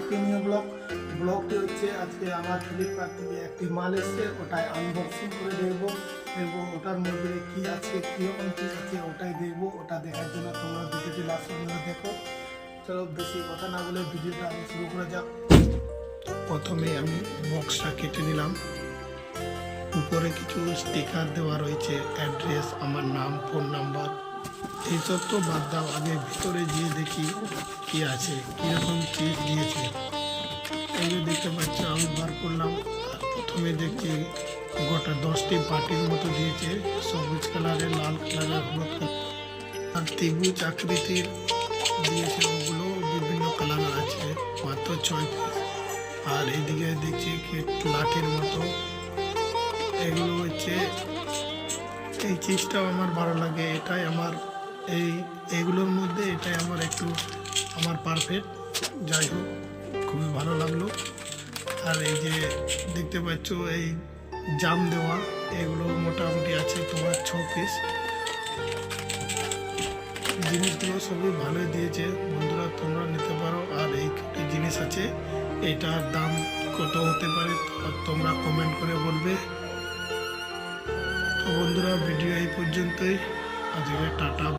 Premium ব্লগটি হচ্ছে আজকে আমার ফ্লিপকার্ট থেকে একটি মাল এসছে, ওটাই আনবক্সিং করে দেখবো এবং ওটার মধ্যে কি আছে, কীরকম কী আছে ওটাই দেখবো। ওটা দেখার জন্য তোমরা ভিডিওটি লাস্ট পর্যন্ত দেখো। চলো বেশি কথা না বলে ভিডিওটা আমি শুরু করে যাক। প্রথমে আমি বক্সটা কেটে নিলাম। উপরে কিছু স্টিকার দেওয়া রয়েছে, অ্যাড্রেস, আমার নাম, ফোন নাম্বার, এইসব তো বাদ দাও, আগে ভিতরে গিয়ে দেখি কি আছে, কীরকম চিজ দিয়েছে। এই যে দেখতে পাচ্ছ আমি বার করলাম, আর প্রথমে দেখছি গোটা 10টি বাটির মতো দিয়েছে, সবুজ কালারের, লাল কালারের, হলুদ কালার আর ত্রিভুজ আকৃতির দিয়েছে। ওগুলো বিভিন্ন কালার আছে, মাত্র 6 পিস। আর এইদিকে দেখছি লাঠির মতো, এগুলো হচ্ছে, এই চিজটাও আমার ভালো লাগে। এটাই আমার এইগুলোর মধ্যে এটাই আমার একটু আমার পারফেক্ট। যাই হোক, খুবই ভালো লাগলো। আর এই যে দেখতে পাচ্ছ এই জাম দেওয়া, এগুলো মোটামুটি আছে তোমার 6 পিস। জিনিসগুলো সবই ভালোই দিয়েছে বন্ধুরা, তোমরা নিতে পারো। আর এই জিনিস আছে, এটার দাম কত হতে পারে তোমরা কমেন্ট করে বলবে। তো বন্ধুরা, ভিডিও এই পর্যন্তই। আজকে টাটা।